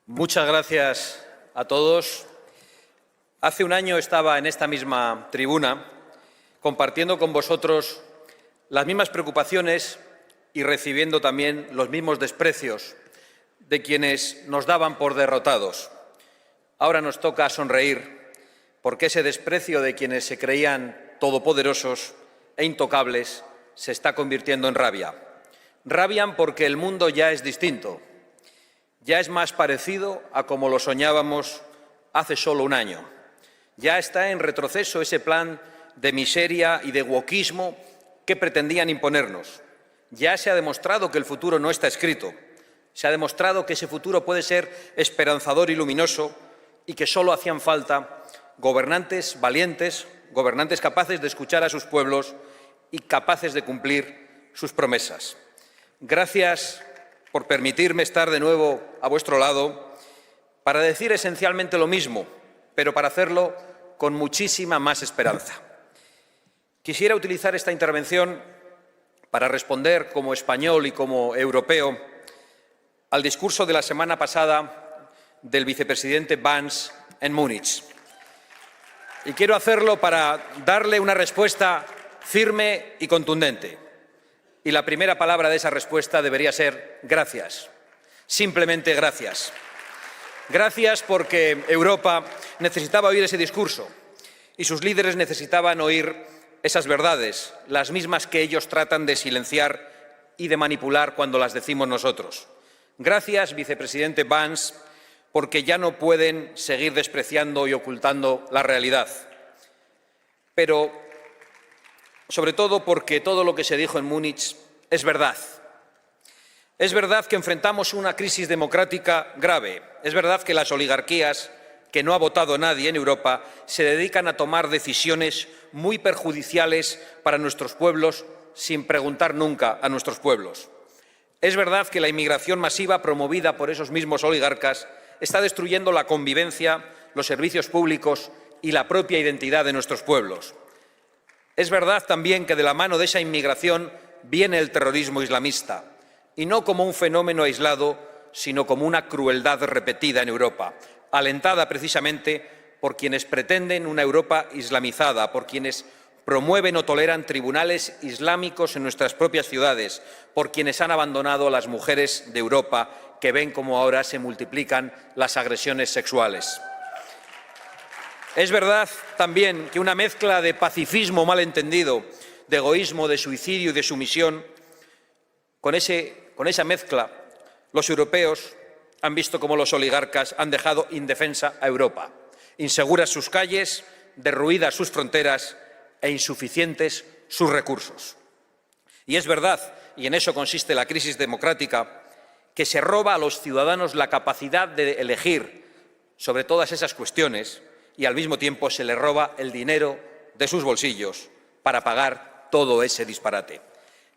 Muchas gracias a todos. Hace un año estaba en esta misma tribuna compartiendo con vosotros las mismas preocupaciones y recibiendo también los mismos desprecios de quienes nos daban por derrotados. Ahora nos toca sonreír porque ese desprecio de quienes se creían todopoderosos e intocables se está convirtiendo en rabia. Rabian porque el mundo ya es distinto. Ya es más parecido a como lo soñábamos hace solo un año. Ya está en retroceso ese plan de miseria y de wokismo que pretendían imponernos. Ya se ha demostrado que el futuro no está escrito. Se ha demostrado que ese futuro puede ser esperanzador y luminoso y que solo hacían falta gobernantes valientes, gobernantes capaces de escuchar a sus pueblos y capaces de cumplir sus promesas. Gracias por permitirme estar de nuevo a vuestro lado para decir esencialmente lo mismo, pero para hacerlo con muchísima más esperanza. Quisiera utilizar esta intervención para responder como español y como europeo al discurso de la semana pasada del vicepresidente Vance en Múnich. Y quiero hacerlo para darle una respuesta firme y contundente. Y la primera palabra de esa respuesta debería ser gracias. Simplemente gracias. Gracias porque Europa necesitaba oír ese discurso y sus líderes necesitaban oír esas verdades, las mismas que ellos tratan de silenciar y de manipular cuando las decimos nosotros. Gracias, vicepresidente Vance, porque ya no pueden seguir despreciando y ocultando la realidad. Pero sobre todo porque todo lo que se dijo en Múnich es verdad. Es verdad que enfrentamos una crisis democrática grave. Es verdad que las oligarquías, que no ha votado nadie en Europa, se dedican a tomar decisiones muy perjudiciales para nuestros pueblos sin preguntar nunca a nuestros pueblos. Es verdad que la inmigración masiva promovida por esos mismos oligarcas está destruyendo la convivencia, los servicios públicos y la propia identidad de nuestros pueblos. Es verdad también que de la mano de esa inmigración viene el terrorismo islamista, y no como un fenómeno aislado, sino como una crueldad repetida en Europa, alentada precisamente por quienes pretenden una Europa islamizada, por quienes promueven o toleran tribunales islámicos en nuestras propias ciudades, por quienes han abandonado a las mujeres de Europa, que ven cómo ahora se multiplican las agresiones sexuales. Es verdad también que una mezcla de pacifismo malentendido, de egoísmo, de suicidio y de sumisión, con esa mezcla, los europeos han visto cómo los oligarcas han dejado indefensa a Europa, inseguras sus calles, derruidas sus fronteras e insuficientes sus recursos. Y es verdad, y en eso consiste la crisis democrática, que se roba a los ciudadanos la capacidad de elegir sobre todas esas cuestiones y al mismo tiempo se les roba el dinero de sus bolsillos para pagar todo ese disparate.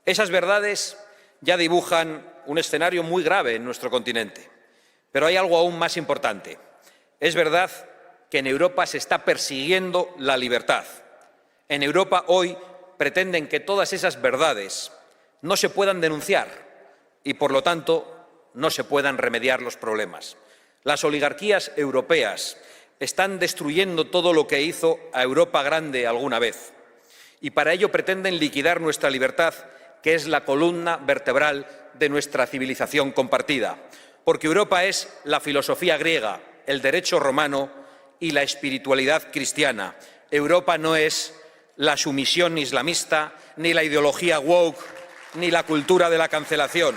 Esas verdades ya dibujan un escenario muy grave en nuestro continente. Pero hay algo aún más importante. Es verdad que en Europa se está persiguiendo la libertad. En Europa hoy pretenden que todas esas verdades no se puedan denunciar y, por lo tanto, no se puedan remediar los problemas. Las oligarquías europeas están destruyendo todo lo que hizo a Europa grande alguna vez y para ello pretenden liquidar nuestra libertad, que es la columna vertebral de nuestra civilización compartida. Porque Europa es la filosofía griega, el derecho romano y la espiritualidad cristiana. Europa no es la sumisión islamista, ni la ideología woke, ni la cultura de la cancelación.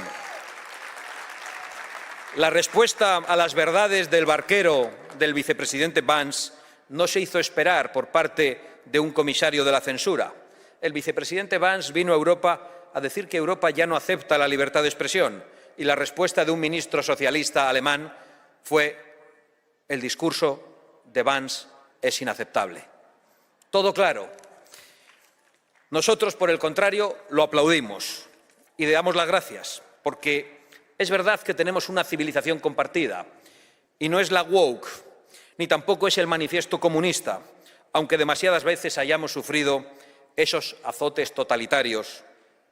La respuesta a las verdades del barquero del vicepresidente Vance no se hizo esperar por parte de un comisario de la censura. El vicepresidente Vance vino a Europa a decir que Europa ya no acepta la libertad de expresión y la respuesta de un ministro socialista alemán fue: el discurso de Vance es inaceptable. Todo claro. Nosotros, por el contrario, lo aplaudimos y le damos las gracias, porque es verdad que tenemos una civilización compartida y no es la woke, ni tampoco es el manifiesto comunista, aunque demasiadas veces hayamos sufrido esos azotes totalitarios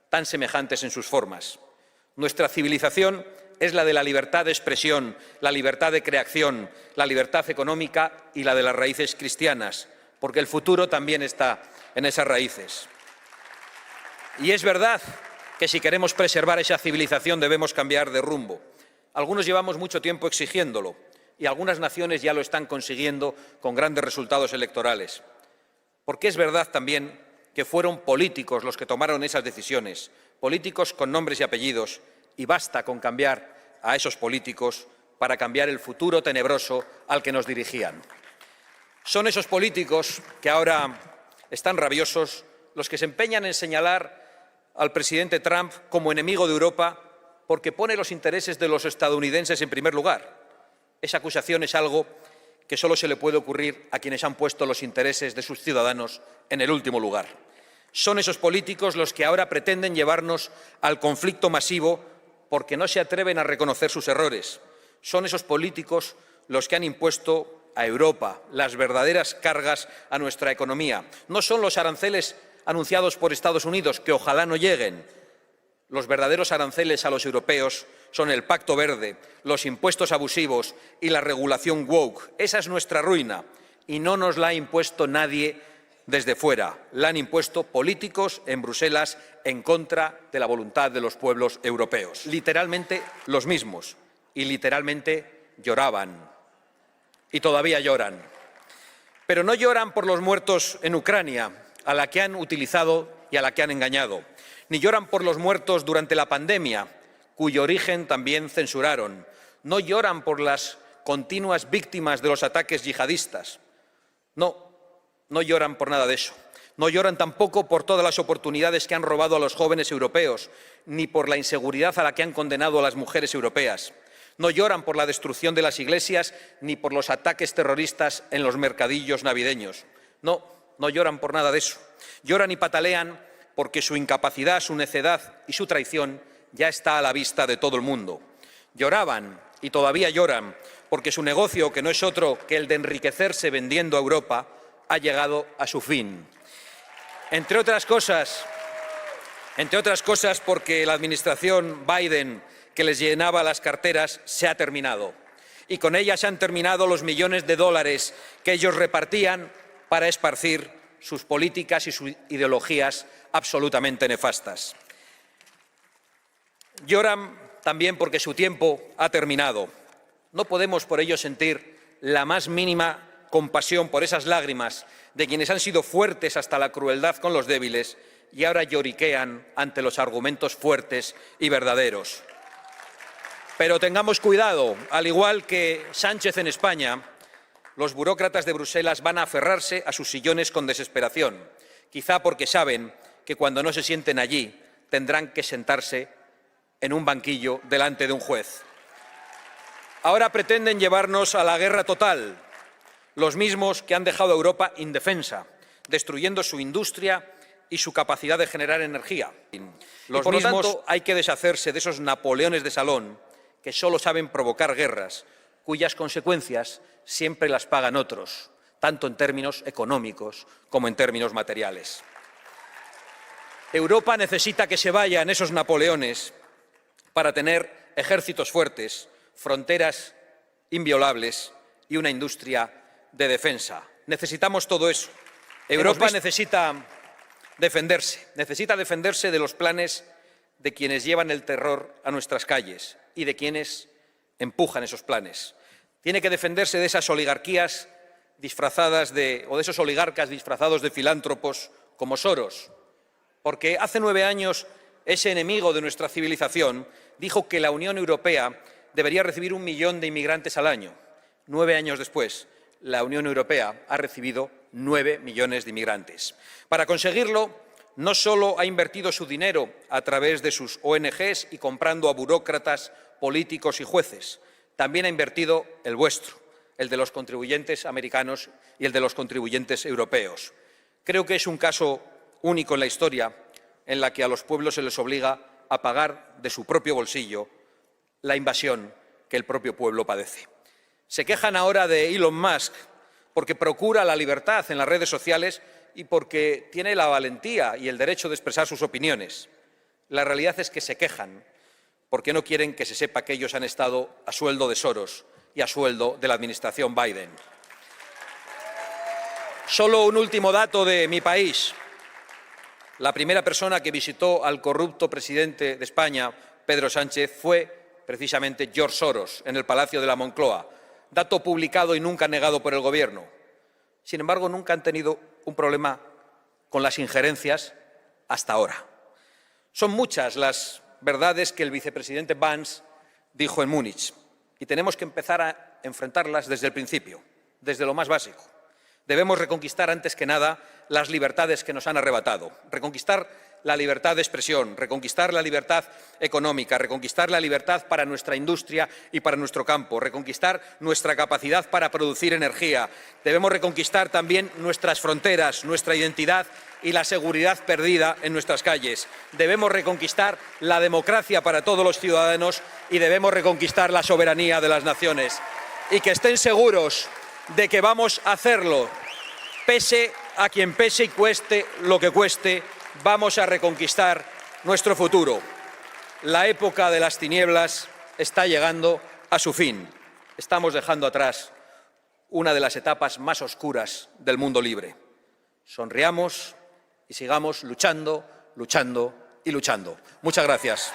tan semejantes en sus formas. Nuestra civilización es la de la libertad de expresión, la libertad de creación, la libertad económica y la de las raíces cristianas, porque el futuro también está en esas raíces. Y es verdad que si queremos preservar esa civilización debemos cambiar de rumbo. Algunos llevamos mucho tiempo exigiéndolo y algunas naciones ya lo están consiguiendo con grandes resultados electorales. Porque es verdad también que fueron políticos los que tomaron esas decisiones, políticos con nombres y apellidos, y basta con cambiar a esos políticos para cambiar el futuro tenebroso al que nos dirigían. Son esos políticos que ahora están rabiosos los que se empeñan en señalar al presidente Trump como enemigo de Europa porque pone los intereses de los estadounidenses en primer lugar. Esa acusación es algo que solo se le puede ocurrir a quienes han puesto los intereses de sus ciudadanos en el último lugar. Son esos políticos los que ahora pretenden llevarnos al conflicto masivo porque no se atreven a reconocer sus errores. Son esos políticos los que han impuesto a Europa las verdaderas cargas a nuestra economía. No son los aranceles anunciados por Estados Unidos, que ojalá no lleguen. Los verdaderos aranceles a los europeos son el Pacto Verde, los impuestos abusivos y la regulación woke. Esa es nuestra ruina y no nos la ha impuesto nadie desde fuera. La han impuesto políticos en Bruselas en contra de la voluntad de los pueblos europeos. Literalmente los mismos y literalmente lloraban y todavía lloran. Pero no lloran por los muertos en Ucrania, a la que han utilizado y a la que han engañado, ni lloran por los muertos durante la pandemia, cuyo origen también censuraron. No lloran por las continuas víctimas de los ataques yihadistas. No lloran por nada de eso. No lloran tampoco por todas las oportunidades que han robado a los jóvenes europeos, ni por la inseguridad a la que han condenado a las mujeres europeas. No lloran por la destrucción de las iglesias, ni por los ataques terroristas en los mercadillos navideños. No lloran por nada de eso. Lloran y patalean porque su incapacidad, su necedad y su traición ya está a la vista de todo el mundo. Lloraban y todavía lloran porque su negocio, que no es otro que el de enriquecerse vendiendo a Europa, ha llegado a su fin. Entre otras cosas porque la administración Biden, que les llenaba las carteras, se ha terminado. Y con ella se han terminado los millones de dólares que ellos repartían para esparcir sus políticas y sus ideologías absolutamente nefastas. Lloran también porque su tiempo ha terminado. No podemos por ello sentir la más mínima compasión por esas lágrimas de quienes han sido fuertes hasta la crueldad con los débiles y ahora lloriquean ante los argumentos fuertes y verdaderos. Pero tengamos cuidado, al igual que Sánchez en España, los burócratas de Bruselas van a aferrarse a sus sillones con desesperación, quizá porque saben que cuando no se sienten allí tendrán que sentarse en un banquillo delante de un juez. Ahora pretenden llevarnos a la guerra total, los mismos que han dejado a Europa indefensa, destruyendo su industria y su capacidad de generar energía. Los por lo tanto, hay que deshacerse de esos Napoleones de salón que solo saben provocar guerras, cuyas consecuencias siempre las pagan otros, tanto en términos económicos como en términos materiales. Europa necesita que se vayan esos Napoleones para tener ejércitos fuertes, fronteras inviolables y una industria de defensa. Necesitamos todo eso. Europa necesita defenderse de los planes de quienes llevan el terror a nuestras calles y de quienes empujan esos planes. Tiene que defenderse de esas oligarquías disfrazadas o de esos oligarcas disfrazados de filántropos como Soros, porque hace 9 años ese enemigo de nuestra civilización dijo que la Unión Europea debería recibir 1 millón de inmigrantes al año. 9 años después, la Unión Europea ha recibido 9 millones de inmigrantes. Para conseguirlo, no solo ha invertido su dinero a través de sus ONGs y comprando a burócratas, políticos y jueces, también ha invertido el vuestro, el de los contribuyentes americanos y el de los contribuyentes europeos. Creo que es un caso único en la historia en la que a los pueblos se les obliga a pagar de su propio bolsillo la invasión que el propio pueblo padece. Se quejan ahora de Elon Musk porque procura la libertad en las redes sociales y porque tiene la valentía y el derecho de expresar sus opiniones. La realidad es que se quejan porque no quieren que se sepa que ellos han estado a sueldo de Soros y a sueldo de la administración Biden. Solo un último dato de mi país. La primera persona que visitó al corrupto presidente de España, Pedro Sánchez, fue precisamente George Soros, en el Palacio de la Moncloa. Dato publicado y nunca negado por el Gobierno. Sin embargo, nunca han tenido un problema con las injerencias hasta ahora. Son muchas las verdades que el vicepresidente Vance dijo en Múnich y tenemos que empezar a enfrentarlas desde el principio, desde lo más básico. Debemos reconquistar antes que nada las libertades que nos han arrebatado, reconquistar la libertad de expresión, reconquistar la libertad económica, reconquistar la libertad para nuestra industria y para nuestro campo, reconquistar nuestra capacidad para producir energía. Debemos reconquistar también nuestras fronteras, nuestra identidad y la seguridad perdida en nuestras calles. Debemos reconquistar la democracia para todos los ciudadanos y debemos reconquistar la soberanía de las naciones. Y que estén seguros de que vamos a hacerlo, pese a quien pese y cueste lo que cueste. Vamos a reconquistar nuestro futuro. La época de las tinieblas está llegando a su fin. Estamos dejando atrás una de las etapas más oscuras del mundo libre. Sonriamos y sigamos luchando, luchando y luchando. Muchas gracias.